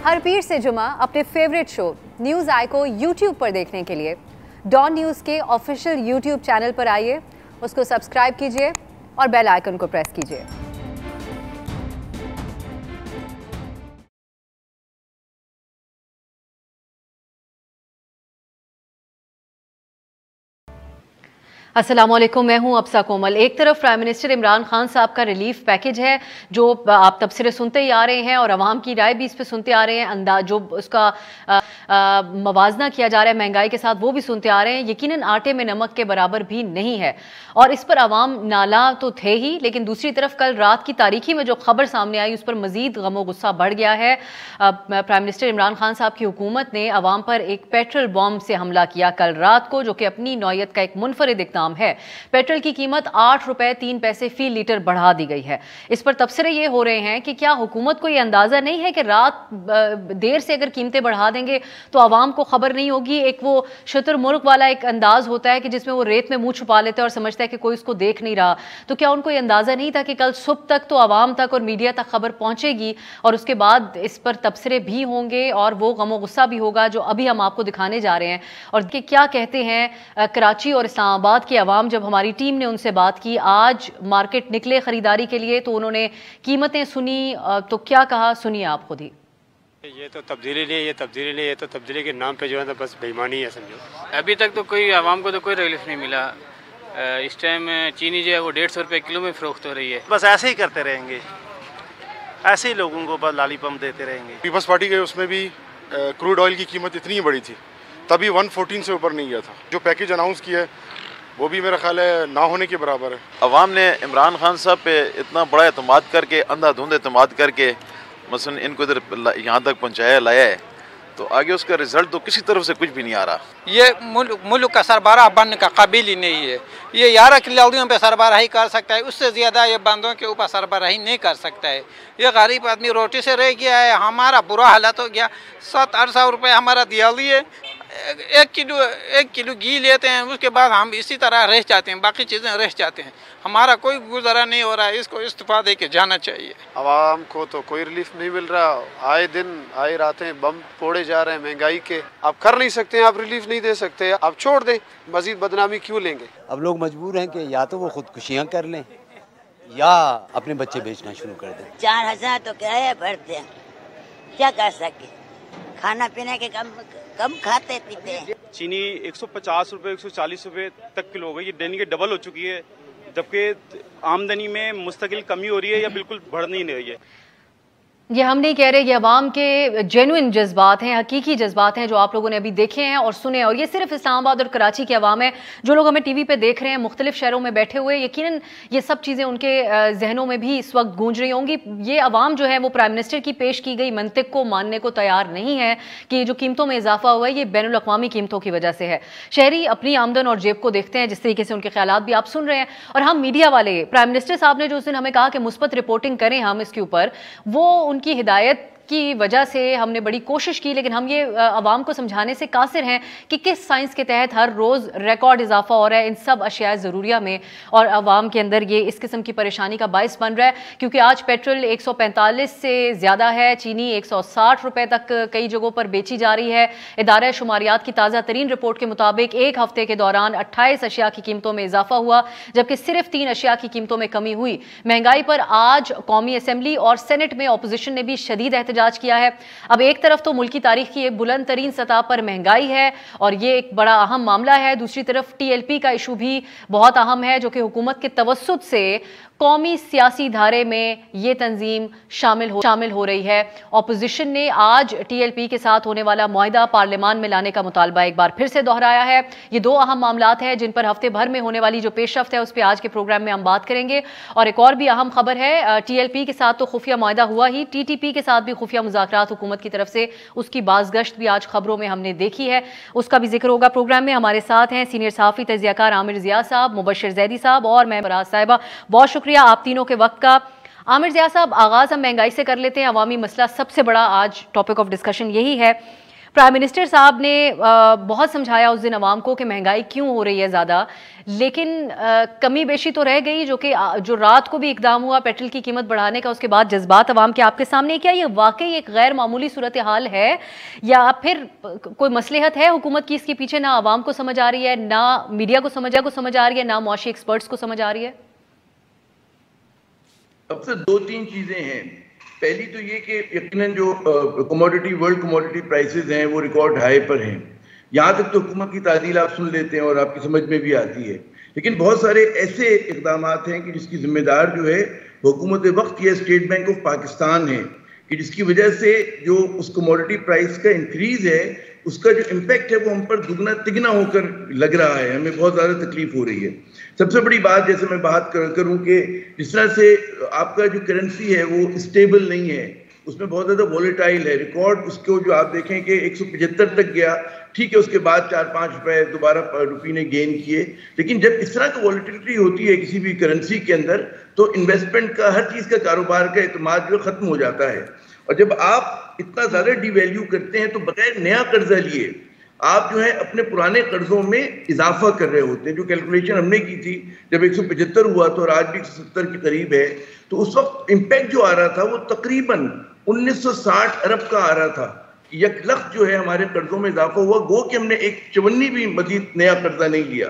हर पीर से जुमा अपने फेवरेट शो न्यूज़ आई को यूट्यूब पर देखने के लिए डॉन न्यूज़ के ऑफिशियल यूट्यूब चैनल पर आइए, उसको सब्सक्राइब कीजिए और बेल आइकन को प्रेस कीजिए। अस्सलामुअलैकुम, मैं हूं अब्सा कोमल। एक तरफ प्राइम मिनिस्टर इमरान खान साहब का रिलीफ पैकेज है जो आप तबसरे सुनते ही आ रहे हैं और अवाम की राय भी इस पे सुनते आ रहे हैं। अंदाज जो उसका मवाजना किया जा रहा है महंगाई के साथ वो भी सुनते आ रहे हैं। यकीनन आटे में नमक के बराबर भी नहीं है और इस पर अवाम नाला तो थे ही, लेकिन दूसरी तरफ कल रात की तारीखी में जो खबर सामने आई उस पर मजीद गमो गुस्सा बढ़ गया है। प्राइम मिनिस्टर इमरान खान साहब की हुकूमत ने अवाम पर एक पेट्रोल बॉम्ब से हमला किया कल रात को, जो कि अपनी नौयत का एक मुनफरिद इक़दाम है। पेट्रोल की कीमत 8 रुपए 3 पैसे फी लीटर बढ़ा दी गई है। इस पर तबसरे ये हो रहे हैं कि क्या हुकूमत को ये अंदाजा नहीं है कि रात देर से अगर कीमतें बढ़ा देंगे तो आवाम को खबर नहीं होगी। एक वो शुतुरमुर्ग वाला एक अंदाज होता है कि जिसमें वो रेत में मुंह छुपा लेते हैं और समझता है कि कोई उसको देख नहीं रहा। तो क्या उनको ये अंदाजा नहीं था कि कल सुबह तक तो आवाम तक और मीडिया तक खबर पहुंचेगी और उसके बाद इस पर तबसरे भी होंगे और वो गमो गुस्सा भी होगा जो अभी हम आपको दिखाने जा रहे हैं। और कि क्या कहते हैं कराची और इस्लामाबाद के अवाम। जब हमारी टीम ने उनसे बात की, आज मार्केट निकले खरीदारी के लिए तो उन्होंने कीमतें सुनी, तो क्या कहा सुनिए आप खुद ही। ये तो तब्दीली नहीं है, ये तब्दीली नहीं है, तो तब्दीली के नाम पे जो है ना बस बेईमानी है समझो। अभी तक तो कोई आवाम को तो कोई रिलीफ नहीं मिला। इस टाइम चीनी जो है वो 150 रुपये किलो में फ़रोख्त हो रही है। बस ऐसे ही करते रहेंगे, ऐसे ही लोगों को बस लालीपम देते रहेंगे। पीपल्स पार्टी के उसमें भी क्रूड ऑयल की कीमत इतनी बड़ी थी, तभी 114 से ऊपर नहीं गया था। जो पैकेज अनाउंस किया है वो भी मेरा ख्याल है ना होने के बराबर है। अवाम ने इमरान खान साहब पे इतना बड़ा एतमाद करके, अंधाधुंध एतमाद करके मसलन इनको इधर यहाँ तक पहुँचाया लाया है, तो आगे उसका रिजल्ट तो किसी तरफ से कुछ भी नहीं आ रहा। ये मुल्क का सरबराह बनने का काबिल ही नहीं है। ये 11 खिलाड़ियों पे सरबराही कर सकता है, उससे ज़्यादा ये बंदों के ऊपर सरबराही नहीं कर सकता है। ये गरीब आदमी रोटी से रह गया है, हमारा बुरा हालत हो गया। 700-800 रुपये हमारा दियाली है। एक किलो घी लेते हैं, उसके बाद हम इसी तरह रह जाते हैं, बाकी चीज़ें रह जाते हैं। हमारा कोई गुजारा नहीं हो रहा है, इसको इस्तीफा दे के जाना चाहिए। आवाम को तो कोई रिलीफ नहीं मिल रहा। आए दिन आए रातें बम फोड़े जा रहे हैं महंगाई के। आप कर नहीं सकते, आप रिलीफ नहीं दे सकते, आप छोड़ दें, मजीद बदनामी क्यों लेंगे। अब लोग मजबूर हैं कि या तो वो खुदकुशियाँ कर लें या अपने बच्चे बेचना शुरू कर दें। 4000 तो किराया भरते हैं, क्या कर सके। खाना पीने के कम खाते पीते हैं। चीनी 150 रुपये 140 रुपये तक किलो हो गई, ये दैनिक डबल हो चुकी है, जबकि आमदनी में मुस्तकिल कमी हो रही है या बिल्कुल बढ़ नहीं रही है। ये हम नहीं कह रहे, ये अवाम के जेन्युइन जज्बात हैं, हकीकी जज्बात हैं जो आप लोगों ने अभी देखे हैं और सुने। और ये सिर्फ इस्लामाबाद और कराची के अवाम है। जो लोग हमें टीवी पे देख रहे हैं मुख्तलिफ शहरों में बैठे हुए, यकीनन ये सब चीज़ें उनके जहनों में भी इस वक्त गूंज रही होंगी। ये अवाम जो है वो प्राइम मिनिस्टर की पेश की गई मंतिक को मानने को तैयार नहीं है कि जो कीमतों में इजाफा हुआ है ये बैनुल अक़वामी कीमतों की वजह से है। शहरी अपनी आमदन और जेब को देखते हैं, जिस तरीके से उनके ख्यालात भी आप सुन रहे हैं। और हम मीडिया वाले, प्राइम मिनिस्टर साहब ने जो उस दिन हमें कहा कि मुस्बत रिपोर्टिंग करें हम इसके ऊपर, वो उनकी हिदायत की वजह से हमने बड़ी कोशिश की, लेकिन हम ये अवाम को समझाने से कासिर हैं कि किस साइंस के तहत हर रोज़ रिकॉर्ड इजाफा हो रहा है इन सब अशिया ज़रूरिया में और अवाम के अंदर ये इस किस्म की परेशानी का बायस बन रहा है। क्योंकि आज पेट्रोल 145 से ज़्यादा है, चीनी 160 रुपये तक कई जगहों पर बेची जा रही है। इदारा शुमारियात की ताज़ा तरीन रिपोर्ट के मुताबिक एक हफ्ते के दौरान 28 अशिया की कीमतों में इजाफा हुआ, जबकि सिर्फ 3 अशिया की कीमतों में कमी हुई। महंगाई पर आज कौमी असम्बली और सेनेट में अपोजिशन ने भी शदीद एहतजाज किया है। अब एक तरफ तो मुल्क की तारीख की एक बुलंद तरीन सतह पर महंगाई है और ये एक बड़ा अहम मामला है, दूसरी तरफ TLP का इशू भी बहुत अहम है, जो कि हुकूमत के तवस्सुत से कौमी सियासी धारे में ये तंजीम शामिल हो रही है। अपोजिशन ने आज TLP के साथ होने वाला मुआहिदा पार्लियामान में लाने का मुतालबा एक बार फिर से दोहराया है। ये दो अहम मामलात हैं जिन पर हफ्ते भर में होने वाली जो पेशरफ्त है उस पर आज के प्रोग्राम में हम बात करेंगे। और एक और भी अहम खबर है, TLP के साथ तो खुफिया मुआहिदा हुआ ही, TTP के साथ भी खुफिया मुज़ाकरात हुकूमत की तरफ से, उसकी बाज़गश्त भी आज खबरों में हमने देखी है, उसका भी जिक्र होगा प्रोग्राम में। हमारे साथ हैं सीनियर सहाफ़ी तज़कियाकार आमिर ज़िया साहब, मुबश्शिर ज़ैदी साहब और मैं फराज साहिबा। बहुत शुक्रिया आप तीनों के वक्त का। आमिर ज़िया साहब, आगाज़ हम महंगाई से कर लेते हैं, अवामी मसला सबसे बड़ा आज टॉपिक ऑफ डिस्कशन यही है। प्राइम मिनिस्टर साहब ने बहुत समझाया उस दिन अवाम को कि महंगाई क्यों हो रही है ज़्यादा, लेकिन कमी बेशी तो रह गई, जो रात को भी इकदाम हुआ पेट्रोल की कीमत बढ़ाने का, उसके बाद जज्बात अवाम के आपके सामने। क्या ये वाकई एक गैर मामूली सूरत हाल है या फिर कोई मसलहत है हुकूमत की इसके पीछे? ना अवाम को समझ आ रही है, ना मीडिया को समझ आ रही है, ना मुआशी एक्सपर्ट्स को समझ आ रही है। सबसे दो तीन चीजें हैं। पहली तो ये कि यकीनन जो वर्ल्ड कमोडिटी प्राइसेस हैं वो रिकॉर्ड हाई पर हैं। यहाँ तक तो हुकूमत की तादील आप सुन लेते हैं और आपकी समझ में भी आती है, लेकिन बहुत सारे ऐसे इकदाम हैं कि जिसकी जिम्मेदार जो है हुकूमत वक्त या स्टेट बैंक ऑफ पाकिस्तान है, कि जिसकी वजह से जो उस कमोडिटी प्राइस का इंक्रीज है उसका जो इम्पैक्ट है वो हम पर दुगना तिगना होकर लग रहा है, हमें बहुत ज़्यादा तकलीफ हो रही है। सबसे बड़ी बात जैसे मैं बात करूं कि जिस तरह से आपका जो करेंसी है वो स्टेबल नहीं है, उसमें बहुत ज़्यादा वॉलेटाइल है। रिकॉर्ड उसको जो आप देखें कि 175 तक गया, ठीक है, उसके बाद 4-5 रुपए दोबारा रुपये ने गेन किए, लेकिन जब इस तरह की वॉलेटिलिटी होती है किसी भी करेंसी के अंदर तो इन्वेस्टमेंट का, हर चीज़ का, कारोबार का एतमाद जो ख़त्म हो जाता है। और जब आप इतना ज़्यादा डिवैल्यू करते हैं तो बगैर नया कर्जा लिए आप जो है अपने पुराने कर्जों में इजाफा कर रहे होते हैं। जो कैलकुलेशन हमने की थी जब 175 हुआ तो और आज भी 170 के करीब है, तो उस वक्त इम्पैक्ट जो आ रहा था वो तकरीबन 1960 अरब का आ रहा था। 1 लाख जो है हमारे कर्जों में इजाफा हुआ, गो कि हमने एक चवन्नी भी मजीद नया कर्जा नहीं लिया।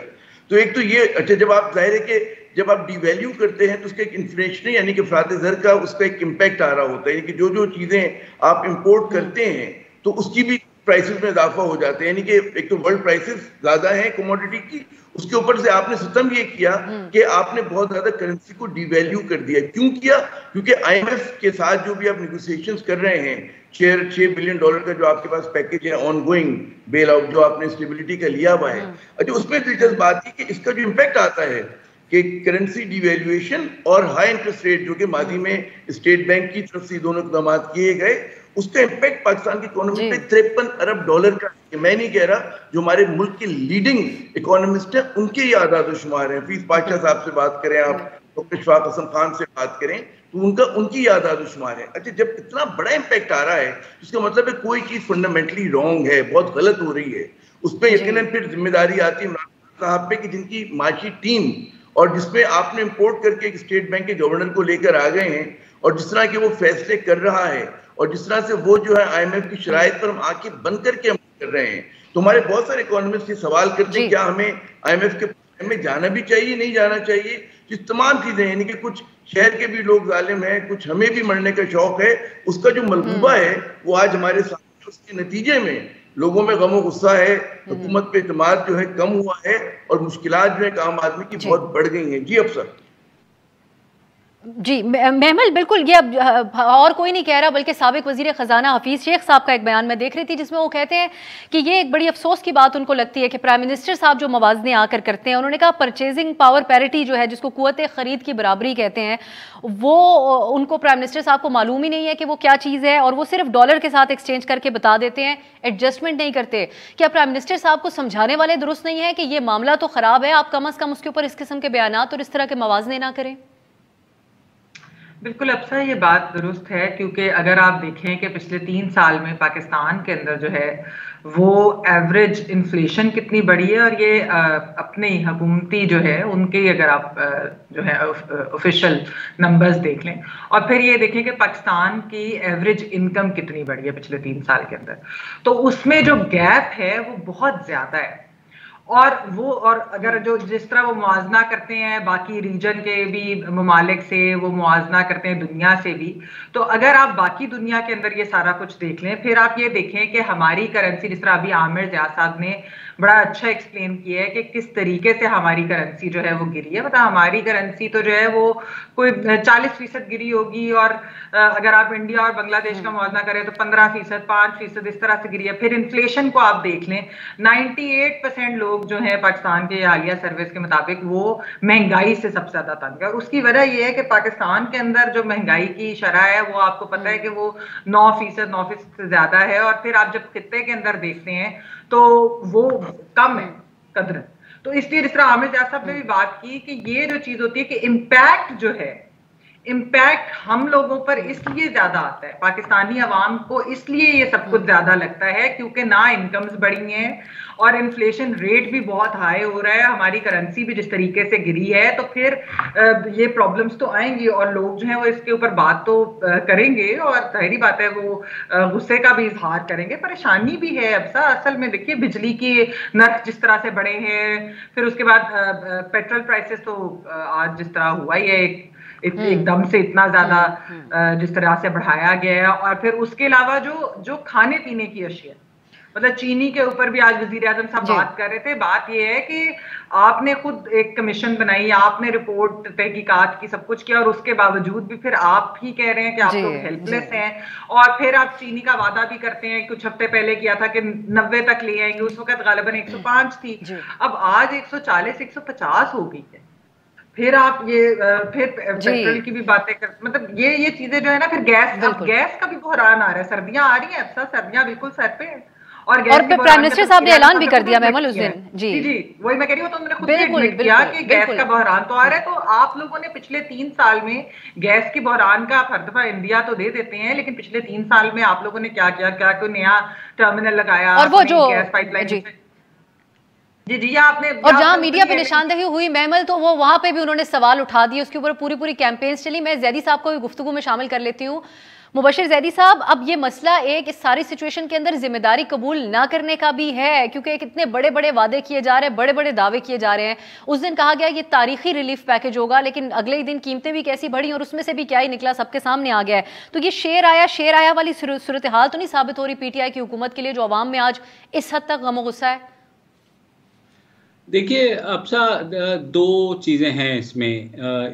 तो एक तो ये, अच्छा, जब आप जाहिर है कि जब आप डिवैल्यू करते हैं तो उसका एक इन्फ्लेशन यानी कि फ़रात ज़र का उसका एक इम्पैक्ट आ रहा होता है, यानी कि जो जो चीज़ें आप इंपोर्ट करते हैं तो उसकी भी प्राइसेस में इजाफा हो जाते हैं। यानी कि एक तो वर्ल्ड प्राइसेस ज़्यादा हैं कमोडिटी की, उसके ऊपर से आपने सिस्टम ये किया कि आपने बहुत ज़्यादा करेंसी को डिवैल्यू कर दिया। क्यों किया? क्योंकि IMF के साथ जो भी आप नेगोशिएशंस कर रहे हैं, $6 बिलियन का जो आपके पास पैकेज है ऑनगोइंग बेल आउट जो आपने स्टेबिलिटी का लिया हुआ है, अच्छा, उसमें दिलचस्प बात है कि इसका जो इम्पैक्ट आता है कि करेंसी डिवैल्यूएशन और हाई इंटरेस्ट रेट जो कि माजी में स्टेट बैंक की तरफ से दोनों इकदाम किए गए, उसका इम्पैक्ट पाकिस्तान की इकोनॉमी पे $53 अरब का। मैं नहीं कह रहा, जो हमारे मुल्क के लीडिंग इकोनॉमिस्ट हैं उनके ये आदाद शुमार हैं। हफीज पाशा साहब से बात करें, आप डॉक्टर शफाक हसन खान से बात करें, तो उनकी आदाद शुमार है। अच्छा, जब इतना बड़ा इम्पैक्ट आ रहा है इसका मतलब है कोई चीज फंडामेंटली रॉन्ग है, बहुत गलत हो रही है। उस पर यकीनन फिर जिम्मेदारी आती है इमरान साहब पे कि जिनकी माशी टीम और जिसमें आपने इंपोर्ट करके एक स्टेट बैंक के गवर्नर को लेकर आ गए हैं और जिस तरह के वो फैसले कर रहा है और जिस तरह से वो जो है IMF की शराइत पर हम आंखें बंद करके अमल कर रहे हैं, तो हमारे बहुत सारे इकोनॉमिस्ट ये सवाल करते हैं क्या हमें IMF के में जाना भी चाहिए, नहीं जाना चाहिए। ये तमाम चीजें, यानी कि कुछ शहर के भी लोग जालिम हैं, कुछ हमें भी मरने का शौक है, उसका जो मलबूबा है वो आज हमारे सामने, उसके नतीजे में लोगों में गम और गुस्सा है, हुकूमत पे इत्मीनान जो है कम हुआ है और मुश्किलात जो है आम आदमी की बहुत बढ़ गई हैं। जी अफसर। जी महमल, बिल्कुल, ये अब और कोई नहीं कह रहा बल्कि साबिक वजीर ख़जाना हफीज़ शेख साहब का एक बयान मैं देख रही थी जिसमें वो कहते हैं कि ये एक बड़ी अफसोस की बात उनको लगती है कि प्राइम मिनिस्टर साहब जो मवाज़ने आकर करते हैं, उन्होंने कहा परचेजिंग पावर पैरिटी जो है जिसको कुव्वत ख़रीद की बराबरी कहते हैं, वो उनको प्राइम मिनिस्टर साहब को मालूम ही नहीं है कि वो क्या चीज़ है और वो सिर्फ डॉलर के साथ एक्सचेंज करके बता देते हैं, एडजस्टमेंट नहीं करते। क्या प्राइम मिनिस्टर साहब को समझाने वाले दुरुस्त नहीं है कि ये मामला तो ख़राब है, आप कम अज़ कम उसके ऊपर इस किस्म के बयान और इस तरह के मवाज़ने ना करें? बिल्कुल अफसर, ये बात दुरुस्त है, क्योंकि अगर आप देखें कि पिछले 3 साल में पाकिस्तान के अंदर जो है वो एवरेज इन्फ्लेशन कितनी बढ़ी है, और ये अपनी हुकूमती जो है उनके अगर आप जो है ऑफिशियल नंबर्स देख लें और फिर ये देखें कि पाकिस्तान की एवरेज इनकम कितनी बढ़ी है पिछले 3 साल के अंदर, तो उसमें जो गैप है वो बहुत ज़्यादा है। और अगर जो जिस तरह वो मुआवजा करते हैं बाकी रीजन के भी ममालिक से, वो मुआवजा करते हैं दुनिया से भी, तो अगर आप बाकी दुनिया के अंदर ये सारा कुछ देख लें, फिर आप ये देखें कि हमारी करेंसी, जिस तरह अभी आमिर ज़िया साहब ने बड़ा अच्छा एक्सप्लेन किया है कि किस तरीके से हमारी करेंसी जो है वो गिरी है। मतलब हमारी करेंसी तो जो है वो कोई 40% गिरी होगी, और अगर आप इंडिया और बांग्लादेश का मुआवजा करें तो 15%, 5% इस तरह से गिरी है। फिर इन्फ्लेशन को आप देख लें, 98% लोग जो है पाकिस्तान के हालिया सर्विस के मुताबिक वो महंगाई से सबसे ज्यादा तंग है, और उसकी वजह यह है कि पाकिस्तान के अंदर जो महंगाई की शरह है वो आपको पता है कि वो 9% से ज्यादा है, और फिर आप जब खित्ते के अंदर देखते हैं तो वो कम है कदर। तो इसलिए जिस तरह आमिर ज़िया साहब ने भी बात की कि ये जो चीज होती है कि इम्पैक्ट जो है इम्पैक्ट हम लोगों पर इसलिए ज्यादा आता है, पाकिस्तानी अवाम को इसलिए ये सब कुछ ज्यादा लगता है क्योंकि ना इनकम्स बढ़ी हैं और इन्फ्लेशन रेट भी बहुत हाई हो रहा है, हमारी करेंसी भी जिस तरीके से गिरी है, तो फिर ये प्रॉब्लम्स तो आएंगी और लोग जो हैं वो इसके ऊपर बात तो करेंगे और जाहिर बात है वो गुस्से का भी इजहार करेंगे। परेशानी भी है अब असल में, देखिए बिजली की नर्ख जिस तरह से बढ़े हैं, फिर उसके बाद पेट्रोल प्राइसेस तो आज जिस तरह हुआ ही है एकदम से इतना ज्यादा जिस तरह से बढ़ाया गया है, और फिर उसके अलावा जो खाने पीने की अशिया, मतलब चीनी के ऊपर भी आज वजीर आजम साहब बात कर रहे थे। बात यह है कि आपने खुद एक कमीशन बनाई, आपने रिपोर्ट तहकीकात की सब कुछ किया और उसके बावजूद भी फिर आप ही कह रहे हैं कि आप लोग हेल्पलेस हैं, और फिर आप चीनी का वादा भी करते हैं, कुछ हफ्ते पहले किया था कि 90 तक ले आएंगे, उस वक्त गालिबन 105 थी, अब आज 140 150 हो गई है। फिर आप ये फिर पेट्रोल की भी बातें कर, मतलब ये चीजें जो है ना, फिर गैस का भी बहरान आ रहा है, सर्दियां आ रही हैं, अब सर्दियां बिल्कुल सर पे हैं और प्राइम मिनिस्टर साहब ने ऐलान भी कर दिया महमल उस दिन। जी वही मैं कह रही हूँ, तो मैंने खुद एडमिट किया कि गैस का बहरान तो आ रहा है। तो आप लोगों ने पिछले 3 साल में गैस की बहरान का हर दफा इंडिया तो दे देते हैं, लेकिन पिछले 3 साल में आप लोगों ने क्या किया? क्या कोई नया टर्मिनल लगाया और वो जो गैस पाइपलाइन जी आपने, और जहां मीडिया पे निशानदेही हुई महमल, तो वो वहां पे भी उन्होंने सवाल उठा दिए, उसके ऊपर पूरी कैंपेन्स चली। मैं जैदी साहब को भी गुफ्तगू में शामिल कर लेती हूँ। मुबशिर जैदी साहब, अब ये मसला एक इस सारी सिचुएशन के अंदर जिम्मेदारी कबूल ना करने का भी है, क्योंकि इतने बड़े बड़े वादे किए जा रहे हैं, बड़े बड़े दावे किए जा रहे हैं। उस दिन कहा गया ये तारीखी रिलीफ पैकेज होगा, लेकिन अगले ही दिन कीमतें भी कैसी बढ़ी और उसमें से भी क्या ही निकला सबके सामने आ गया है। तो ये शेर आया वाली सूरत हाल तो नहीं साबित हो रही पीटीआई की हुकूमत के लिए, जो अवाम में आज इस हद तक गम गुस्सा है? देखिए अफसा, 2 चीज़ें हैं इसमें।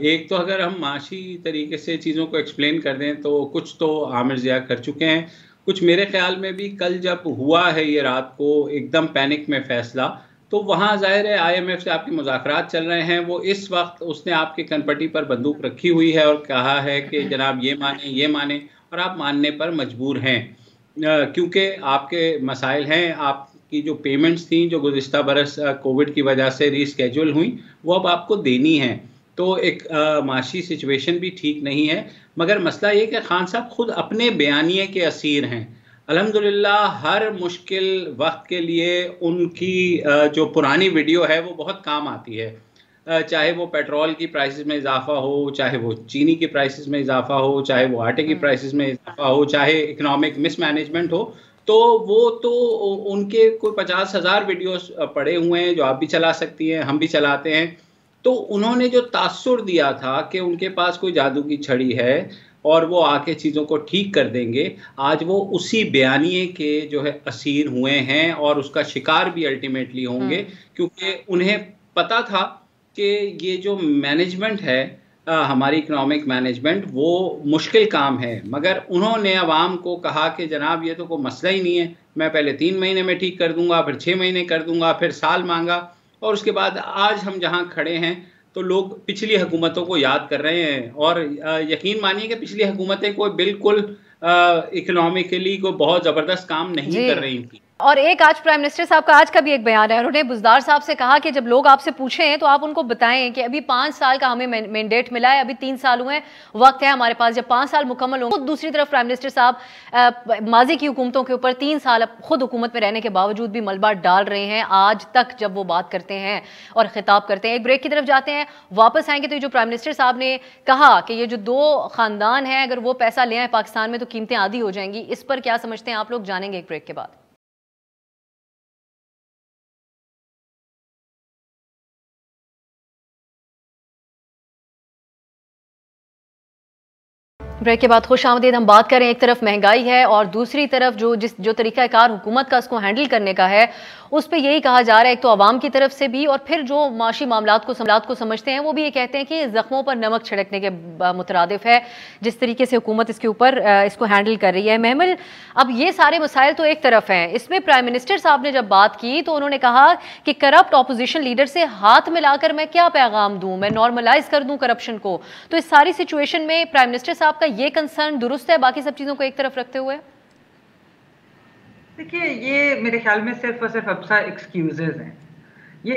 एक तो अगर हम माशी तरीके से चीज़ों को एक्सप्लेन कर दें तो कुछ तो आमिर ज़िया कर चुके हैं, कुछ मेरे ख्याल में भी कल जब हुआ है ये रात को एकदम पैनिक में फ़ैसला, तो वहाँ ज़ाहिर है IMF से आपके मुज़ाकरात चल रहे हैं। वो इस वक्त उसने आपके कनपटी पर बंदूक रखी हुई है और कहा है कि जनाब ये माने और आप मानने पर मजबूर हैं, क्योंकि आपके मसाइल हैं। आप की जो पेमेंट्स थी जो गुज़िश्ता बरस कोविड की वजह से रीस्केड्यूल हुई, वो अब आपको देनी है। तो एक माशी सिचुएशन भी ठीक नहीं है, मगर मसला ये कि खान साहब खुद अपने बयानिए के असीर हैं। अल्हम्दुलिल्लाह हर मुश्किल वक्त के लिए उनकी जो पुरानी वीडियो है वो बहुत काम आती है, चाहे वो पेट्रोल की प्राइसेस में इजाफा हो, चाहे वो चीनी की प्राइसेस में इजाफा हो, चाहे वो आटे की प्राइसेस में इजाफा हो, चाहे इकोनॉमिक मिसमैनेजमेंट हो। तो वो तो उनके कोई 50,000 वीडियोस पड़े हुए हैं जो आप भी चला सकती हैं, हम भी चलाते हैं। तो उन्होंने जो तासुर दिया था कि उनके पास कोई जादू की छड़ी है और वो आके चीज़ों को ठीक कर देंगे, आज वो उसी बयानिए के जो है असीर हुए हैं और उसका शिकार भी अल्टीमेटली होंगे, क्योंकि उन्हें पता था कि ये जो मैनेजमेंट है हमारी इकोनॉमिक मैनेजमेंट, वो मुश्किल काम है। मगर उन्होंने अवाम को कहा कि जनाब ये तो कोई मसला ही नहीं है, मैं पहले 3 महीने में ठीक कर दूंगा, फिर 6 महीने कर दूंगा, फिर साल मांगा, और उसके बाद आज हम जहां खड़े हैं तो लोग पिछली हुकूमतों को याद कर रहे हैं। और यकीन मानिए कि पिछली हुकूमतें कोई बिल्कुल इकोनॉमिकली कोई बहुत ज़बरदस्त काम नहीं कर रही थी। और एक आज प्राइम मिनिस्टर साहब का आज का भी एक बयान है, उन्होंने बुज़दार साहब से कहा कि जब लोग आपसे पूछें तो आप उनको बताएं कि अभी 5 साल का हमें मैंडेट मिला है, अभी 3 साल हुए हैं, वक्त है हमारे पास, जब 5 साल मुकम्मल होंगे। दूसरी तरफ प्राइम मिनिस्टर साहब माजी की हुकूमतों के ऊपर 3 साल खुद हुकूमत में रहने के बावजूद भी मलबा डाल रहे हैं आज तक जब वो बात करते हैं और खिताब करते हैं। एक ब्रेक की तरफ जाते हैं, वापस आएंगे तो ये जो प्राइम मिनिस्टर साहब ने कहा कि ये जो 2 खानदान हैं अगर वो पैसा ले आए पाकिस्तान में तो कीमतें आधी हो जाएंगी, इस पर क्या समझते हैं आप लोग, जानेंगे एक ब्रेक के बाद। ब्रेक के बाद खुश आमदीद। हम बात करें, एक तरफ महंगाई है और दूसरी तरफ जो तरीकाकार हुकूमत का उसको हैंडल करने का है, उस पर यही कहा जा रहा है एक तो आवाम की तरफ से भी, और फिर जो माशी मामलात को समझते हैं वो भी ये कहते हैं कि जख्मों पर नमक छिड़कने के मुतरादिफ है जिस तरीके से हुकूमत इसके ऊपर इसको हैंडल कर रही है। महमल, अब ये सारे मसाइल तो एक तरफ हैं, इसमें प्राइम मिनिस्टर साहब ने जब बात की तो उन्होंने कहा कि करप्ट ऑपोजिशन लीडर से हाथ मिलाकर मैं क्या पैगाम दूं, मैं नॉर्मलाइज कर दूं करप्शन को। तो इस सारी सिचुएशन में प्राइम मिनिस्टर साहब का ये कंसर्न दुरुस्त है, बाकी सब चीजों को एक तरफ रखते हुए? देखिए, ये मेरे ख्याल में सिर्फ और सिर्फ अब एक्सक्यूजेज हैं ये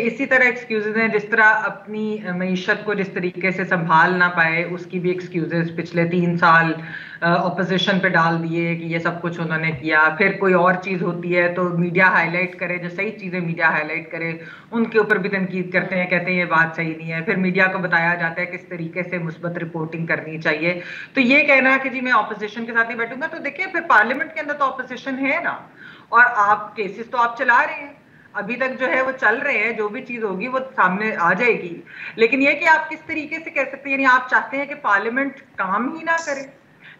इसी तरह एक्सक्यूजेज हैं, जिस तरह अपनी मईशत को जिस तरीके से संभाल ना पाए उसकी भी एक्सक्यूजेज पिछले 3 साल ऑपोजिशन पे डाल दिए कि ये सब कुछ उन्होंने किया। फिर कोई और चीज़ होती है तो मीडिया हाईलाइट करे, जो सही चीज़ें मीडिया हाईलाइट करे उनके ऊपर भी तनकीद करते हैं, कहते हैं ये बात सही नहीं है। फिर मीडिया को बताया जाता है किस तरीके से मुस्बत रिपोर्टिंग करनी चाहिए। तो ये कहना है कि जी मैं ऑपोजिशन के साथ ही बैठूंगा, तो देखिए फिर पार्लियामेंट के अंदर तो ऑपोजिशन है ना, और आप केसेस तो आप चला रहे हैं, अभी तक जो है वो चल रहे हैं, जो भी चीज होगी वो सामने आ जाएगी। लेकिन ये कि आप किस तरीके से कह सकते हैं, यानी आप चाहते हैं कि पार्लियामेंट काम ही ना करे,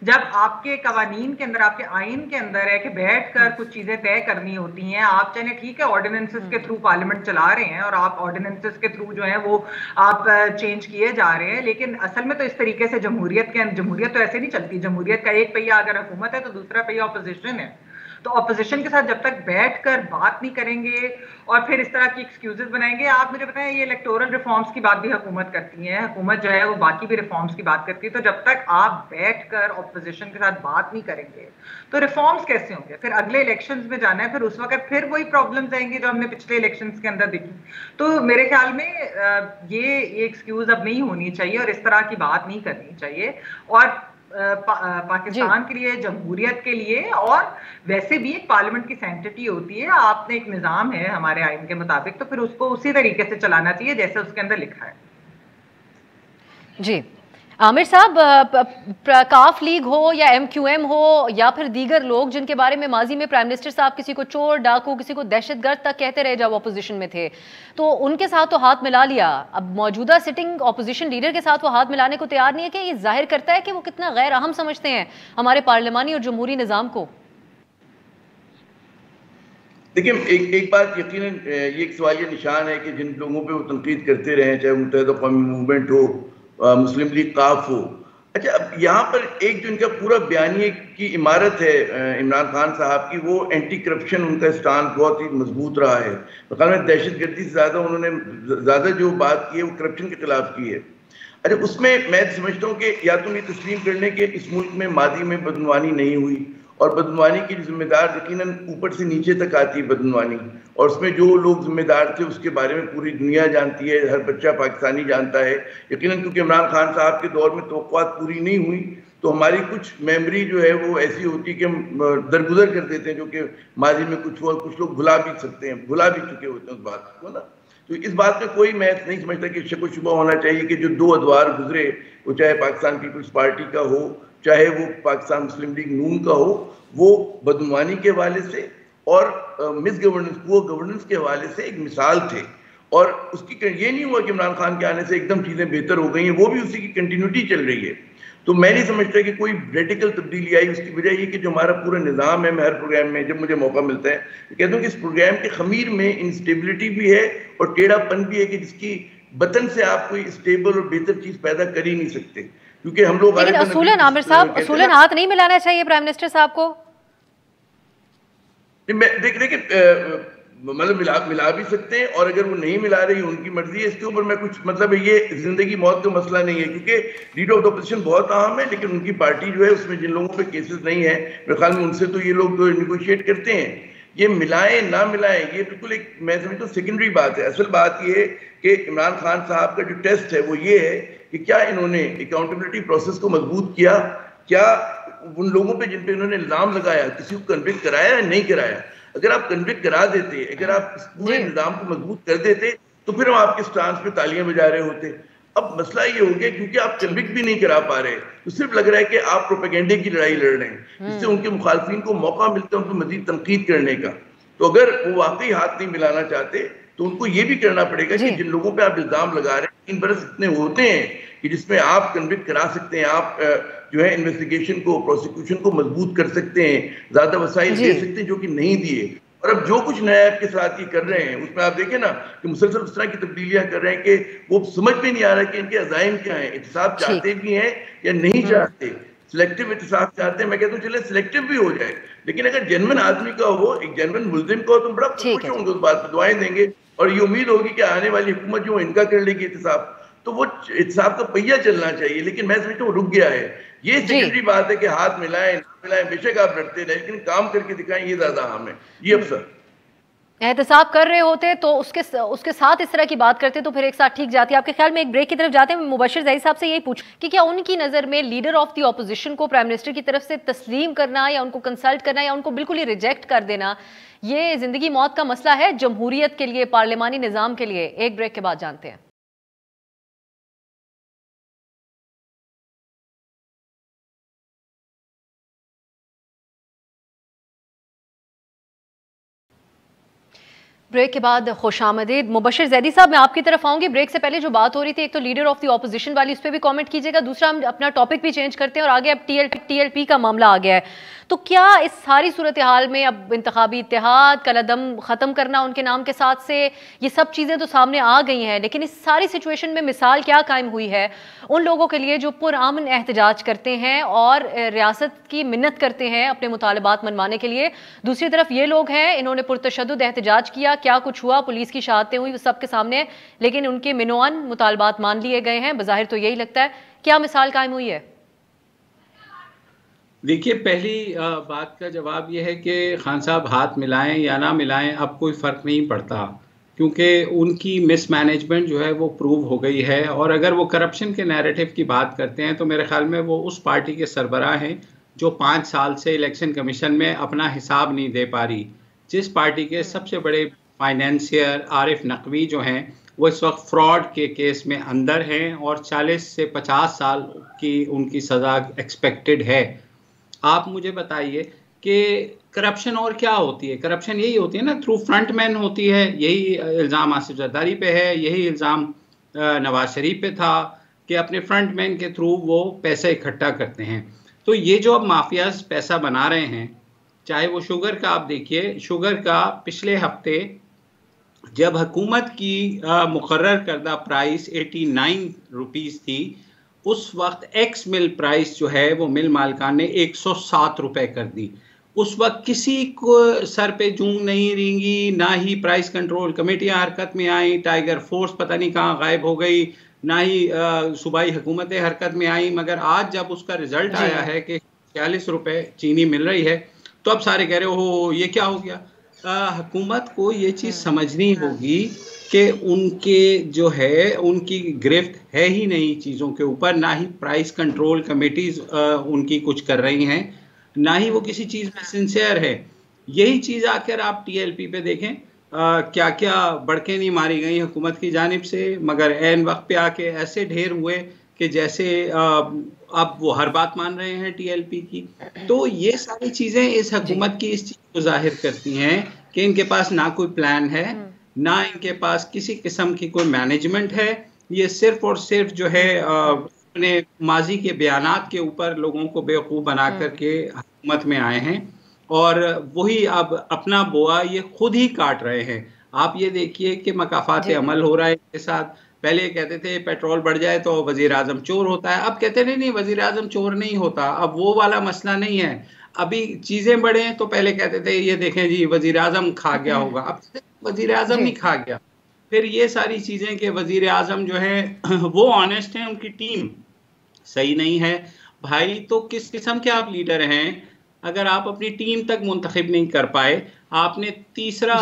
जब आपके कवानीन के अंदर, आपके आइन के अंदर है कि बैठकर कुछ चीजें तय करनी होती हैं। आप चाहे ठीक है ऑर्डिनेंसेस के थ्रू पार्लियामेंट चला रहे हैं और आप ऑर्डिनेंसेस के थ्रू जो है वो आप चेंज किए जा रहे हैं, लेकिन असल में तो इस तरीके से जमहूरियत तो ऐसे नहीं चलती। जमहूरियत का एक पहिया अगर हुकूमत है तो दूसरा पहिया अपोजिशन है। तो अपोजिशन के साथ जब तक बैठकर बात नहीं करेंगे और फिर इस तरह की एक्सक्यूजेस बनाएंगे, आप मुझे बताएं ये इलेक्टोरल रिफॉर्म्स की बात भी हुकूमत करती है, हुकूमत जो है वो बाकी भी रिफॉर्म्स की बात करती है। तो जब तक आप बैठकर अपोजिशन के साथ बात नहीं करेंगे तो रिफॉर्म्स कैसे होंगे? फिर अगले इलेक्शंस में जाना है, फिर उस वक्त फिर वही प्रॉब्लम्स आएंगे जो हमने पिछले इलेक्शंस के अंदर देखी। तो मेरे ख्याल में ये एक्सक्यूज अब नहीं होनी चाहिए और इस तरह की बात नहीं करनी चाहिए। और पाकिस्तान के लिए, जमहूरियत के लिए, और वैसे भी एक पार्लियामेंट की सैंक्टिटी होती है, आपने एक निज़ाम है हमारे आइन के मुताबिक, तो फिर उसको उसी तरीके से चलाना चाहिए जैसे उसके अंदर लिखा है। जी आमिर साहब, काफ लीग हो या MQM हो या फिर दीगर लोग जिनके बारे में माजी में प्राइम मिनिस्टर साहब किसी को चोर डाकू, किसी को दहशतगर्द तक कहते रहे जब अपोजिशन में थे, तो उनके साथ तो हाथ मिला लिया। अब मौजूदा सिटिंग अपोजिशन लीडर के साथ वो हाथ मिलाने को तैयार नहीं है, कि ये जाहिर करता है कि वो कितना गैर अहम समझते हैं हमारे पार्लियामानी और जमहूरी निज़ाम को। देखिए एक बात यकीनन ये एक सवालिया निशान है कि जिन लोगों पे वो तनकीद करते रहे, चाहे मुत्तहिदा कौमी मूवमेंट हो, मुस्लिम लीग काफ हो। अच्छा, अब यहाँ पर एक जो इनका पूरा बयानिए की इमारत है इमरान खान साहब की, वो एंटी करप्शन उनका स्टांस बहुत ही मजबूत रहा है। बकाल में दहशतगर्दी से उन्होंने ज़्यादा जो बात की है वो करप्शन के खिलाफ की है। अच्छा, उसमें मैं समझता हूँ कि या तो ये तस्लीम करने के इस मुल्क में मादी में बदनवानी नहीं हुई, और बदनवानी की जिम्मेदार यकीनन ऊपर से नीचे तक आती है बदनवानी, और उसमें जो लोग जिम्मेदार थे उसके बारे में पूरी दुनिया जानती है, हर बच्चा पाकिस्तानी जानता है। यकीनन क्योंकि इमरान खान साहब के दौर में तवक्कुआत पूरी नहीं हुई, तो हमारी कुछ मेमोरी जो है वो ऐसी होती है कि हम दरगुजर कर देते हैं, जो कि माजी में कुछ हुआ, कुछ लोग भुला भी सकते हैं, भुला भी चुके होते हैं उस बात को ना। तो इस बात में कोई मैं नहीं समझता कि शक व शुबा होना चाहिए कि जो 2 अदवार गुजरे, वो चाहे पाकिस्तान पीपल्स पार्टी का हो, चाहे वो पाकिस्तान मुस्लिम लीग नून का हो, वो बदनवानी के हवाले से और मिस गवर्नेंस, पुअर गवर्नेंस के हवाले से एक मिसाल थे। और उसकी ये नहीं हुआ कि इमरान खान के आने से एकदम चीज़ें बेहतर हो गई हैं, वो भी उसी की कंटिन्यूटी चल रही है। तो मैं नहीं समझता कि कोई रेडिकल तब्दीली आई। उसकी वजह ये कि जो हमारा पूरा निज़ाम है, मैं हर प्रोग्राम में जब मुझे मौका मिलता है कहता हूँ कि इस प्रोग्राम के खमीर में इंस्टेबिलिटी भी है और टेढ़ापन भी है, कि जिसकी बतन से आप कोई स्टेबल और बेहतर चीज़ पैदा कर ही नहीं सकते, क्योंकि हम लोग असूलन आमिर साहब, असूलन हाथ नहीं मिलाना चाहिए प्राइम मिनिस्टर साहब को। देखिए मतलब मिला भी सकते हैं, और अगर वो नहीं मिला रही उनकी मर्जी है, इसके ऊपर मैं कुछ मतलब ये जिंदगी मौत का मसला नहीं है, क्योंकि लीडर ऑफ द अपोजिशन बहुत अहम है, लेकिन उनकी पार्टी जो है उसमें जिन लोगों पे केसेस नहीं है, मेरे ख्याल में उनसे तो ये लोग तो निगोशिएट करते हैं। ये मिलाएं ना मिलाएं ये बिल्कुल एक मैं समझता हूँ सेकेंडरी बात है। असल बात ये है कि इमरान खान साहब का जो टेस्ट है वो ये है कि क्या इन्होंने अकाउंटेबिलिटी प्रोसेस को मजबूत किया, क्या उन लोगों पे जिन पे इन्होंने इल्जाम लगाया किसी को कन्विक्ट कराया या नहीं कराया। अगर आप कन्विक्ट करा देते, अगर आप इस पूरे निजाम को मजबूत कर देते, तो फिर हम आपके स्टांस पे तालियां बजा रहे होते। अब मसला ये हो गया क्योंकि आप कन्विक्ट भी नहीं करा पा रहे, तो सिर्फ लग रहा है कि आप प्रोपेगेंडे की लड़ाई लड़ रहे हैं, जिससे उनके मुखालफिन को मौका मिलता है उनको मजीद तनकीद करने का। तो अगर वो वाकई हाथ नहीं मिलाना चाहते तो उनको ये भी करना पड़ेगा कि जिन लोगों पे आप इल्जाम लगा रहे हैं, 3 बरस इतने होते हैं कि जिसमें आप कन्विक्ट करा सकते हैं, आप जो है इन्वेस्टिगेशन को, प्रोसिक्यूशन को मजबूत कर सकते हैं, ज्यादा वसाइल दे सकते हैं जो कि नहीं दिए। और अब जो कुछ नया आपके साथ ये कर रहे हैं उसमें आप देखें ना कि मुसलसल उस तरह की तब्दीलियां कर रहे हैं कि वो समझ में नहीं आ रहा कि इनके अज़ाइम क्या है, एहतसाब चाहते भी हैं या नहीं चाहते, सिलेक्टिव एहतसाब चाहते हैं। मैं कहता हूँ चले सिलेक्टिव भी हो जाए, लेकिन अगर जेन्युइन आदमी का हो, एक जेन्युइन मुल्जिम का हो, तो बड़ा खुश होंगे, उस बात पर दुआएं देंगे और ये उम्मीद होगी कि आने वाली हुकूमत जो इनका कर लेगी एहतसाब, तो वो एहतसाब का पहिया चलना चाहिए। लेकिन मैं समझता हूँ रुक गया है। ये सेकेंडरी बात है कि हाथ मिलाएं ना मिलाएं, बेशक आप डरते रहे, लेकिन काम करके दिखाएं, ये ज्यादा अहम है। ये अफसर एहतसाब कर रहे होते तो उसके साथ इस तरह की बात करते तो फिर एक साथ ठीक जाती। आपके ख्याल में एक ब्रेक की तरफ जाते हैं, मुबशिर ज़हीर साहब से यही पूछ कि क्या उनकी नज़र में लीडर ऑफ द ऑपोजिशन को प्राइम मिनिस्टर की तरफ से तस्लीम करना या उनको कंसल्ट करना या उनको बिल्कुल ही रिजेक्ट कर देना ये जिंदगी मौत का मसला है जमहूरियत के लिए, पार्लिमानी निज़ाम के लिए? एक ब्रेक के बाद जानते हैं। ब्रेक के बाद खुशामदीद। मुबशिर ज़ैदी साहब, मैं आपकी तरफ आऊंगी। ब्रेक से पहले जो बात हो रही थी, एक तो लीडर ऑफ द ऑपोजिशन वाली, उस पर भी कमेंट कीजिएगा। दूसरा, हम अपना टॉपिक भी चेंज करते हैं और आगे अब टीएलपी का मामला आ गया है। तो क्या इस सारी सूरत हाल में अब इंतखाबी इत्तेहाद, कलअदम ख़त्म करना उनके नाम के साथ से, ये सब चीज़ें तो सामने आ गई हैं, लेकिन इस सारी सिचुएशन में मिसाल क्या कायम हुई है उन लोगों के लिए जो पुरअमन एहतजाज करते हैं और रियासत की मिन्नत करते हैं अपने मुतालबात मनवाने के लिए? दूसरी तरफ ये लोग हैं, इन्होंने पुरतशद्दुद एहतजाज किया, क्या कुछ हुआ, पुलिस की शहादतें हुई, सबके सामने, लेकिन उनके मिनोअन मुतालबात मान लिए गए हैं। बज़ाहिर तो यही लगता है। क्या मिसाल कायम हुई है? देखिए, पहली बात का जवाब यह है कि खान साहब हाथ मिलाएं या ना मिलाएं अब कोई फ़र्क नहीं पड़ता, क्योंकि उनकी मिसमैनेजमेंट जो है वो प्रूव हो गई है। और अगर वो करप्शन के नैरेटिव की बात करते हैं तो मेरे ख्याल में वो उस पार्टी के सरबराह हैं जो 5 साल से इलेक्शन कमीशन में अपना हिसाब नहीं दे पा रही। जिस पार्टी के सबसे बड़े फाइनेंसियर आरिफ नकवी जो हैं वो इस वक्त फ्रॉड के केस में अंदर हैं और 40 से 50 साल की उनकी सज़ा एक्सपेक्टेड है। आप मुझे बताइए कि करप्शन और क्या होती है? करप्शन यही होती है ना, थ्रू फ्रंटमैन होती है। यही इल्ज़ाम आसिफ जरदारी पे है, यही इल्ज़ाम नवाज शरीफ पे था कि अपने फ्रंटमैन के थ्रू वो पैसा इकट्ठा करते हैं। तो ये जो अब माफियाज पैसा बना रहे हैं, चाहे वो शुगर का, आप देखिए शुगर का पिछले हफ्ते जब हुकूमत की मुकर्रर करदा प्राइस 89 रुपीज़ थी, उस वक्त एक्स मिल प्राइस जो है वो मिल मालिकान ने 107 रुपए कर दी। उस वक्त किसी को सर पे जूं नहीं रेंगी, ना ही प्राइस कंट्रोल कमेटियां हरकत में आई, टाइगर फोर्स पता नहीं कहाँ गायब हो गई, ना ही सूबाई हुकूमतें हरकत में आई। मगर आज जब उसका रिजल्ट आया है कि 46 रुपए चीनी मिल रही है, तो अब सारे कह रहे हो ये क्या हो गया। हुकूमत को ये चीज़ समझनी होगी कि उनके जो है उनकी गिरफ्त है ही नहीं चीज़ों के ऊपर, ना ही प्राइस कंट्रोल कमेटीज़ उनकी कुछ कर रही हैं, ना ही वो किसी चीज़ में सिंसियर है। यही चीज़ आकर आप टीएलपी पे देखें, क्या क्या बड़के नहीं मारी गई हुकूमत की जानिब से, मगर ऐन वक्त पे आके ऐसे ढेर हुए कि जैसे अब वो हर बात मान रहे हैं टीएलपी की। तो ये सारी चीज़ें इस हुकूमत की इस चीज़ को जाहिर करती हैं कि इनके पास ना कोई प्लान है, ना इनके पास किसी किस्म की कोई मैनेजमेंट है। ये सिर्फ और सिर्फ जो है अपने माजी के बयानात के ऊपर लोगों को बेवकूफ़ बना करके हुकूमत में आए हैं और वही अब अपना बोआ ये खुद ही काट रहे हैं। आप ये देखिए कि मकाफात अमल हो रहा है इनके साथ। पहले कहते थे पेट्रोल बढ़ जाए तो वज़ीर आज़म चोर होता है, अब कहते नहीं वज़ीर आज़म चोर नहीं होता। अब वो वाला मसला नहीं है, अभी चीज़ें बढ़े हैं तो पहले कहते थे ये देखें जी वज़ीर आज़म खा गया होगा, अब वज़ीर आज़म नहीं खा गया। फिर ये सारी चीज़ें कि वज़ीर आज़म जो है वो ऑनेस्ट हैं, उनकी टीम सही नहीं है। भाई तो किस किस्म के आप लीडर हैं अगर आप अपनी टीम तक मुंतखब नहीं कर पाए? आपने तीसरा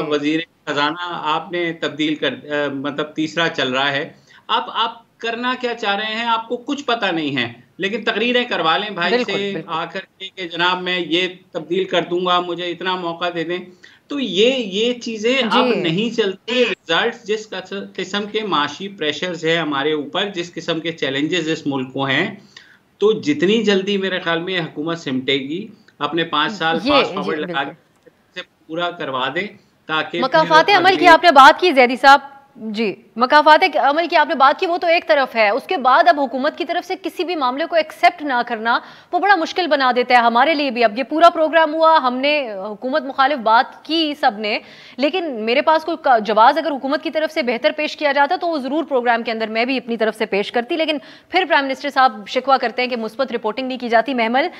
वज़ीर खजाना आपने तब्दील कर मतलब तीसरा चल रहा है। आप करना क्या चाह रहे हैं आपको कुछ पता नहीं है, लेकिन तकरीरें करवा लें भाई से आकर के जनाब मैं ये तब्दील कर दूंगा, मुझे इतना मौका दे दें। तो ये चीज़ें अब नहीं चलती। रिजल्ट जिस किस्म के माशी प्रेशर्स है हमारे ऊपर, जिस किस्म के चैलेंजेस इस मुल्क को हैं, तो जितनी जल्दी मेरे ख्याल में हुकूमत सिमटेगी अपने 5 साल फास्ट फॉरवर्ड लगा के पूरा करवा दें ताकि मकाफाते अमल की आपने बात की ज़ैदी साहब जी, मकाफाते अमल की आपने बात की, वो तो एक तरफ है। उसके बाद अब हुकूमत की तरफ से किसी भी मामले को एक्सेप्ट ना करना वो बड़ा मुश्किल बना देता है हमारे लिए भी। अब ये पूरा प्रोग्राम हुआ, हमने हुकूमत मुखालिफ बात की सब ने, लेकिन मेरे पास कोई जवाब अगर हुकूमत की तरफ से बेहतर पेश किया जाता तो वो ज़रूर प्रोग्राम के अंदर मैं भी अपनी तरफ से पेश करती। लेकिन फिर प्राइम मिनिस्टर साहब शिकवा करते हैं कि मुस्बत रिपोर्टिंग नहीं की जाती। महमल,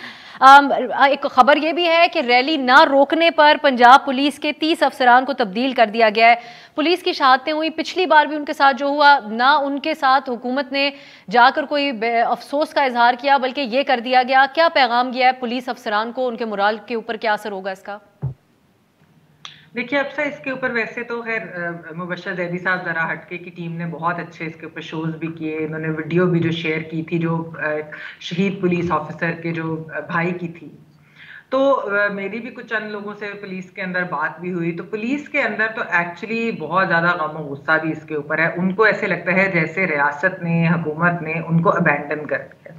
एक खबर ये भी है कि रैली ना रोकने पर पंजाब पुलिस के 30 अफसरान को तब्दील कर दिया गया है। पुलिस की शहादतें हुई, पिछली बार भी उनके साथ जो हुआ, ना उनके साथ हुकूमत ने जाकर कोई अफसोस का इजहार किया बल्कि ये कर दिया गया। क्या पैगाम गया है पुलिस अफसरान को, उनके मोराल के ऊपर क्या असर होगा इसका? देखिए अब से इसके ऊपर वैसे तो खैर मुबश्शिर जैदी साहब जरा हटके की टीम ने बहुत अच्छे इसके ऊपर शोज भी किए, इन्होंने वीडियो भी जो शेयर की थी जो शहीद पुलिस ऑफिसर के जो भाई की थी। तो मेरी भी कुछ चंद लोगों से पुलिस के अंदर बात भी हुई, तो पुलिस के अंदर तो एक्चुअली बहुत ज़्यादा गम और गुस्सा भी इसके ऊपर है। उनको ऐसे लगता है जैसे रियासत ने, हुकूमत ने उनको अबैंडन कर दिया,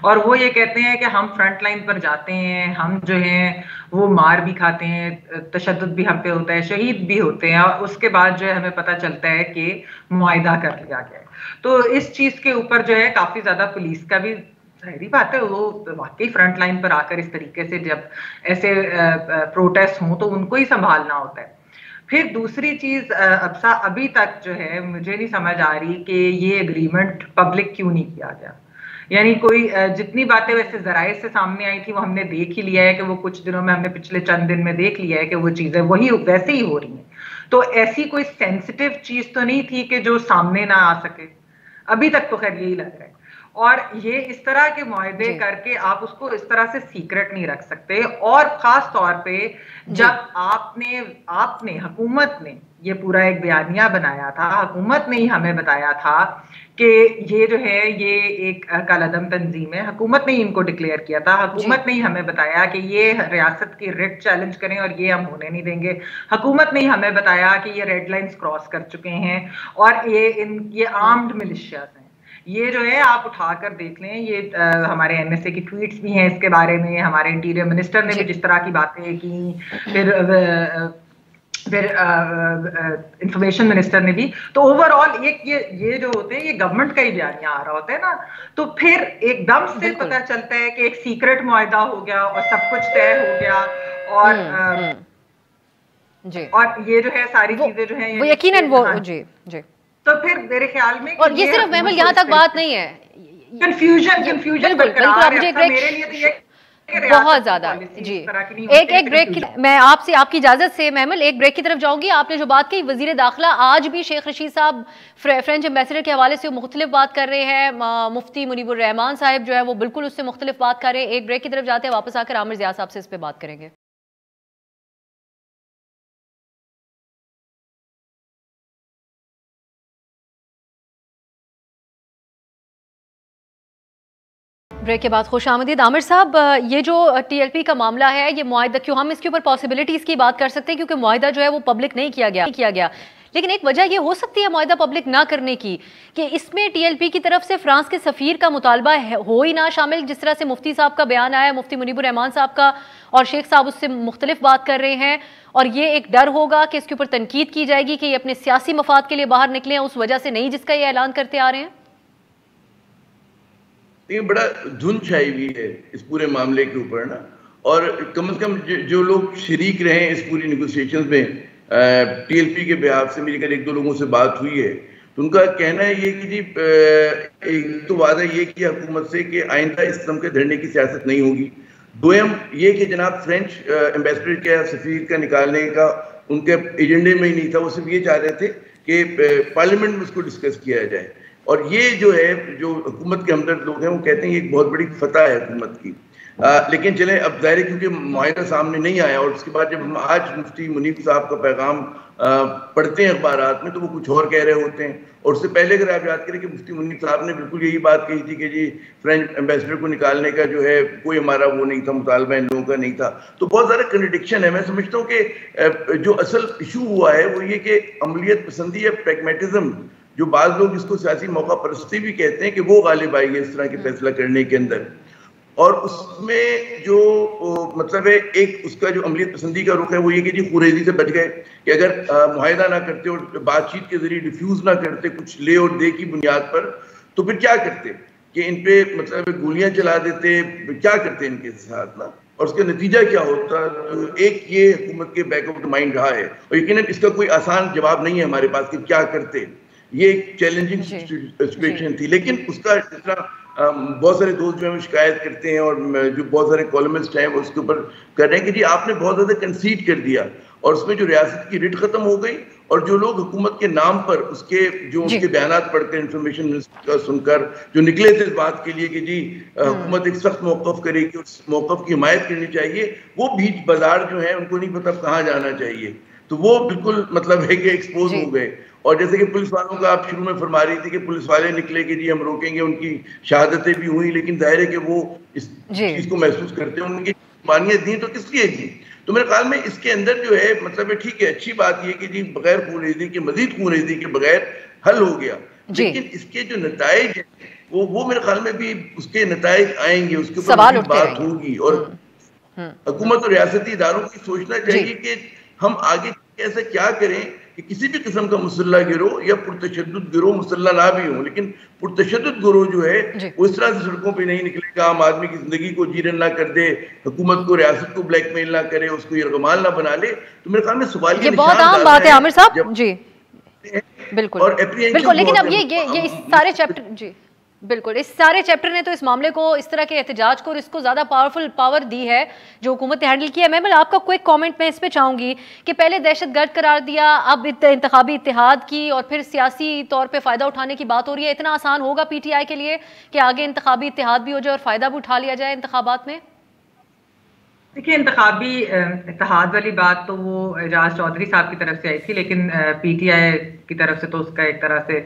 और वो ये कहते हैं कि हम फ्रंट लाइन पर जाते हैं, हम जो हैं वो मार भी खाते हैं, तशद्दुद भी हम पे होता है, शहीद भी होते हैं, और उसके बाद जो है हमें पता चलता है कि मुआहिदा कर लिया गया है। तो इस चीज़ के ऊपर जो है काफ़ी ज़्यादा पुलिस का भी, जाहिर बात है वो वाकई फ्रंट लाइन पर आकर इस तरीके से जब ऐसे प्रोटेस्ट हों तो उनको ही संभालना होता है। फिर दूसरी चीज अभी तक जो है मुझे नहीं समझ आ रही कि ये एग्रीमेंट पब्लिक क्यों नहीं किया गया। यानी कोई जितनी बातें वैसे जराए से सामने आई थी वो हमने देख ही लिया है कि वो कुछ दिनों में, हमने पिछले चंद दिन में देख लिया है कि वो चीजें वही वैसे ही हो रही हैं। तो ऐसी कोई सेंसिटिव चीज तो नहीं थी कि जो सामने ना आ सके, अभी तक तो खैर यही लग रहा है। और ये इस तरह के मुआहदे करके आप उसको इस तरह से सीक्रेट नहीं रख सकते, और खास तौर पे जब आपने हुकूमत ने ये पूरा एक बयानिया बनाया था, हुकूमत ने ही हमें बताया था कि ये जो है ये एक कालादम तंजीम है, हुकूमत ने ही इनको डिक्लेयर किया था, हुकूमत ने ही हमें बताया कि ये रियासत की रिट चैलेंज करें और ये हम होने नहीं देंगे, हुकूमत ने ही हमें बताया कि ये रेड लाइंस क्रॉस कर चुके हैं और ये आर्म्ड मिलिशियाज हैं। ये जो है आप उठाकर देख लें, ये हमारे एनएसए की ट्वीट्स भी हैं इसके बारे में, हमारे इंटीरियर मिनिस्टर ने भी जिस तरह की बातें की, फिर इंफॉर्मेशन मिनिस्टर ने भी। तो ओवरऑल एक ये जो होते हैं ये गवर्नमेंट का ही बयानिया आ रहा होता है ना, तो फिर एकदम से पता चलता है कि एक सीक्रेट मुआहदा हो गया और सब कुछ तय हो गया, और ये जो है सारी चीजें जो है वो यकीनन वो जी तो फिर मेरे ख्याल में, और ये सिर्फ महमूद यहाँ तक बात नहीं है, कंफ्यूजन बिल्कुल आप मुझे मेरे लिए तो ये बहुत ज्यादा जी। एक ब्रेक की, मैं आपसे आपकी इजाजत से महमूद एक ब्रेक की तरफ जाऊंगी। आपने जो बात कही वजीर दाखिला आज भी शेख रशीद साहब फ्रेंच एम्बेसडर के हवाले से मुख्तलिफ बात कर रहे हैं, मुफ्ती मुनीबुर रहमान साहब जो है वो बिल्कुल उससे मुख्तलिफ बात कर रहे हैं। एक ब्रेक की तरफ जाते हैं, वापस आकर आमिर ज़िया साहब से इस पर बात करेंगे। ब्रेक के बाद खुश आमदीद। आमिर साहब, ये जो टीएलपी का मामला है, ये मुआहिदा, क्यों हम इसके ऊपर पॉसिबिलिटीज़ की बात कर सकते हैं क्योंकि मुआहिदा जो है वो पब्लिक नहीं किया गया, लेकिन एक वजह ये हो सकती है मुआहिदा पब्लिक ना करने की कि इसमें टीएलपी की तरफ से फ्रांस के सफ़ीर का मुतालबा हो ही ना शामिल। जिस तरह से मुफ्ती साहब का बयान आया, मुफ्ती मुनीबुर रहमान साहब का, और शेख साहब उससे मुख्तलिफ बात कर रहे हैं, और ये एक डर होगा कि इसके ऊपर तनकीद की जाएगी कि ये अपने सियासी मफाद के लिए बाहर निकले, उस वजह से नहीं जिसका ये ऐलान करते आ रहे हैं। ये बड़ा धुंध छाई हुई है इस पूरे मामले के ऊपर ना, और कम से कम जो लोग शरीक रहे हैं इस पूरी निगोसिएशंस में टीएलपी के बिहाफ से, मेरी कल एक दो लोगों से बात हुई है, तो उनका कहना है ये कि जी एक तो वादा ये किया हुकूमत से कि आइंदा इस किस्म के धरने की सियासत नहीं होगी। दोयम ये कि जनाब फ्रेंच एम्बेसडर का सफ़ीर का निकालने का उनके एजेंडे में ही नहीं था, वो सिर्फ ये चाह रहे थे कि पार्लियामेंट में उसको डिस्कस किया जाए। और ये जो है जो हुकूमत के हमदर्द लोग हैं वो कहते हैं ये एक बहुत बड़ी फतह है हुकूमत की। लेकिन चले अब ज़ाहिर है क्योंकि मुआहिदा सामने नहीं आया, और उसके बाद जब हम आज मुफ्ती मुनीब साहब का पैगाम पढ़ते हैं अखबारात में तो वो कुछ और कह रहे होते हैं। और उससे पहले अगर आप याद करें कि मुफ्ती मुनीब साहब ने बिल्कुल यही बात कही थी कि जी फ्रेंच एम्बेसडर को निकालने का जो है कोई हमारा वो नहीं था, मुतालबा इन लोगों का नहीं था। तो बहुत ज़्यादा कंट्रडिक्शन है। मैं समझता हूँ कि जो असल इशू हुआ है वो ये कि अमलियत पसंदी या प्रैग्मेटिज्म, जो बाज़ लोग इसको सियासी मौका परस्ती भी कहते हैं, कि वो गालिब आई है इस तरह के फैसला करने के अंदर। और उसमें जो मतलब है एक उसका जो अमलियत पसंदी का रुख है वो ये कि जी खुरेजी से बच गए, कि अगर मुआहिदा ना करते और बातचीत के जरिए डिफ्यूज़ ना करते कुछ ले और दे की बुनियाद पर, तो फिर क्या करते कि इन पे मतलब गोलियां चला देते, क्या करते इनके साथ ना, और उसका नतीजा क्या होता। तो एक ये हुकूमत के बैक ऑफ द माइंड रहा है, और यकीनन इसका कोई आसान जवाब नहीं है हमारे पास कि क्या करते। ये एक चैलेंजिंग सिचुएशन थी, लेकिन उसका जितना बहुत सारे दोस्त जो है शिकायत करते हैं और जो बहुत सारे कॉलमिस्ट हैं वो उसके ऊपर कर रहे हैं कि जी आपने बहुत ज़्यादा कंसीड कर दिया, और उसमें जो रियासत की रिट खत्म हो गई, और जो लोग हुकूमत के नाम पर उसके जो उसके बयानात पढ़ते हैं इंफॉर्मेशन मिनिस्टर का सुनकर जो निकले थे इस बात के लिए कि जी हुकूमत एक सख्त मौक़िफ़ करेगी, उस मौक़िफ़ की हिमायत करनी चाहिए, वो बीच बाजार जो है उनको नहीं पता कहाँ जाना चाहिए। तो वो बिल्कुल मतलब है कि एक्सपोज हो गए। और जैसे कि पुलिस वालों का आप शुरू में फरमा रही थी कि पुलिस वाले निकले कि जी हम रोकेंगे, उनकी शहादतें भी हुई, लेकिन जाहिर है कि वो इस चीज को महसूस करते हैं, उनकी कुर्बानियां दी तो किस लिए दी। तो मेरे ख्याल में इसके अंदर जो है मतलब ठीक है, अच्छी बात ये कि जी बगैर खूनरेजी के, मजीद खूनरेजी के बगैर हल हो गया, लेकिन इसके जो नताइज है वो मेरे ख्याल में भी उसके नताइज आएंगे, उसके ऊपर बात होगी। और हुकूमत और रियासती इदारों को सोचना चाहिए कि हम आगे ऐसा क्या करें कि किसी भी किस्म का मुसल्ला गिरोह या पुरतशद्दुद गिरोह, मुसल्ला ना भी हो लेकिन पुरतशद्दुद गिरोह जो है वो इस तरह से सड़कों पे नहीं निकलेगा, आम आदमी की जिंदगी को जीरन ना कर दे, हुकूमत को, रियासत को ब्लैकमेल ना करे, उसको यरगमाल ना बना ले। तो मेरे ख्याल में सवाल ये बहुत आम बात है आमिर साहब जी, बिल्कुल और बिल्कुल। लेकिन अब ये सारे चैप्टर जी बिल्कुल, इस सारे चैप्टर ने तो इस मामले को, इस तरह के एहतजाज को, इसको ज़्यादा पावरफुल पावर दी है जो हुकूमत ने हैंडल किया है। मैं आपका क्विक कमेंट मैं इस पे चाहूँगी कि पहले दहशतगर्द करार दिया, अब इंतखाबी इत्तेहाद की, और फिर सियासी तौर पे फ़ायदा उठाने की बात हो रही है। इतना आसान होगा PTI के लिए कि आगे इंतखाबी इत्तेहाद भी हो जाए और फ़ायदा भी उठा लिया जाए इंतखाबात में? देखिए, इंतखाबी इत्तेहाद वाली बात तो वो एजाज चौधरी साहब की तरफ से आई थी, लेकिन PTI की तरफ से तो उसका एक तरह से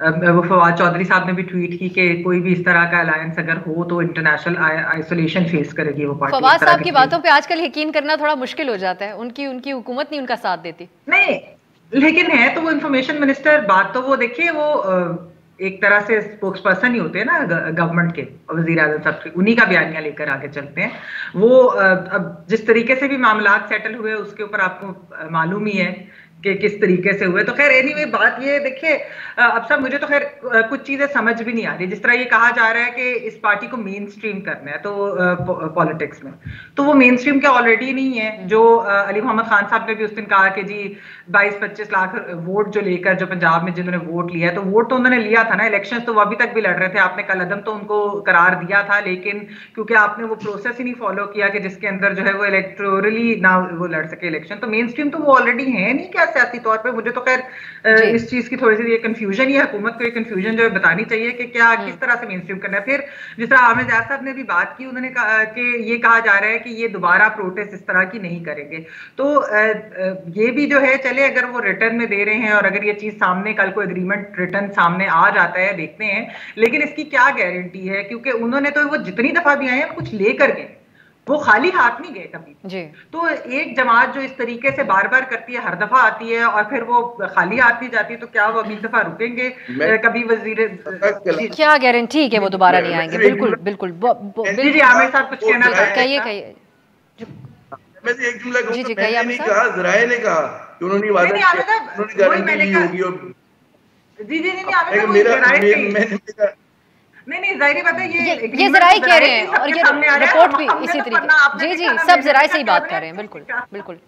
वो फवाद चौधरी साहब ने भी ट्वीट की कि कोई भी इस तरह का अलायंस अगर हो तो इंटरनेशनल आइसोलेशन फेस करेगी वो पार्टी। फवाद साहब की बातों पे आजकल यकीन करना थोड़ा मुश्किल हो जाता है, उनकी हुकूमत नहीं उनका साथ देती। नहीं, लेकिन है तो वो इंफॉर्मेशन मिनिस्टर, बात तो वो देखिए वो एक तरह से स्पोक्स पर्सन ही होते हैं ना गवर्नमेंट के, वजीर आज़म साहब के, उन्हीं का बयानिया लेकर आगे चलते हैं वो। अब जिस तरीके से भी मामला सेटल हुए उसके ऊपर आपको मालूम ही है कि किस तरीके से हुए। तो खैर एनीवे बात ये देखिए, अब सब मुझे तो खैर कुछ चीजें समझ भी नहीं आ रही। जिस तरह ये कहा जा रहा है कि इस पार्टी को मेन स्ट्रीम करना है तो पॉलिटिक्स में, तो वो मेन स्ट्रीम क्या ऑलरेडी नहीं है। जो अली मोहम्मद खान साहब ने भी उस दिन कहा कि जी 22-25 लाख वोट जो लेकर जो पंजाब में जिन्होंने वोट लिया है, तो वोट तो उन्होंने लिया था ना, इलेक्शन तो वो अभी तक भी लड़ रहे थे। आपने कल अदम तो उनको करार दिया था, लेकिन क्योंकि आपने वो प्रोसेस ही नहीं फॉलो किया कि जिसके अंदर जो है वो इलेक्टोरली ना वो लड़ सके इलेक्शन, तो मेन स्ट्रीम तो वो ऑलरेडी है नहीं क्या सियासी तौर पे। मुझे तो खैर इस चीज की थोड़ी सी ये कंफ्यूजन ही है, हुकूमत को ये कंफ्यूजन जो है बतानी चाहिए कि क्या किस तरह से मेन स्ट्रीम करना है। फिर जिस तरह आमिर जायद साहब ने भी बात की, उन्होंने कहा कि ये कहा जा रहा है कि ये दोबारा प्रोटेस्ट इस तरह की नहीं करेंगे, तो ये भी जो है चले अगर वो रिटर्न में दे रहे हैं और अगर ये चीज सामने कल को एग्रीमेंट रिटर्न सामने आ जाता है, देखते हैं, लेकिन इसकी क्या गारंटी है, क्योंकि उन्होंने तो वो जितनी दफा भी आए हैं कुछ लेकर गए, वो खाली हाथ नहीं गए कभी जी। तो एक जमात जो इस तरीके से बार बार करती है, हर दफा आती है और फिर वो खाली हाथ नहीं जाती, तो क्या वो अगली दफा रुकेंगे? कभी वजीर क्या गारंटी कि वो दोबारा नहीं आएंगे? बिल्कुल बिल्कुल जी आमिर साहब कुछ कहना कहिए मैं एक जुमला कहूंगा, मैंने नहीं कहा, ज़राए ने कहा कि उन्होंने वादा किया, उन्होंने गारंटी दी होगी। जी नहीं जाहिर बात है ये ज़राए कह रहे हैं और ये रिपोर्ट भी इसी तरीके जी सब ज़राए से ही बात कर रहे हैं। बिल्कुल बिल्कुल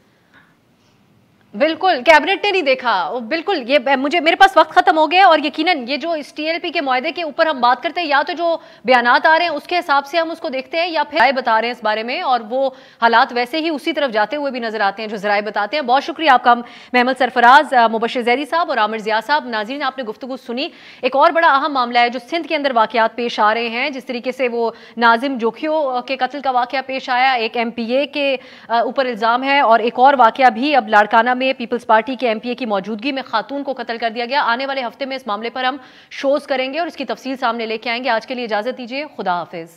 बिल्कुल कैबिनेट ने नहीं देखा, बिल्कुल ये मेरे पास वक्त खत्म हो गया। और यकीनन ये जो इस TLP के मुआहदे के ऊपर हम बात करते हैं, या तो जो बयानात आ रहे हैं उसके हिसाब से हम उसको देखते हैं, या फिर राय बता रहे हैं इस बारे में, और वो हालात वैसे ही उसी तरफ जाते हुए भी नजर आते हैं जो ज़राए बताते हैं। बहुत शुक्रिया आपका महमद सरफराज, मुबशिर ज़ैदी साहब और आमिर ज़िया साहब। नाज़रीन आपने गुफ्तगू सुनी। एक और बड़ा अहम मामला है जो सिंध के अंदर वाक़यात पेश आ रहे हैं, जिस तरीके से वो नाजिम जोखियो के कत्ल का वाक़या पेश आया, एक MPA के ऊपर इल्ज़ाम है, और एक और वाक़या भी अब लाड़काना में पीपल्स पार्टी के MPA की मौजूदगी में खातून को कत्ल कर दिया गया। आने वाले हफ्ते में इस मामले पर हम शोज करेंगे और इसकी तफसील सामने लेके आएंगे। आज के लिए इजाजत दीजिए, खुदा हाफिज।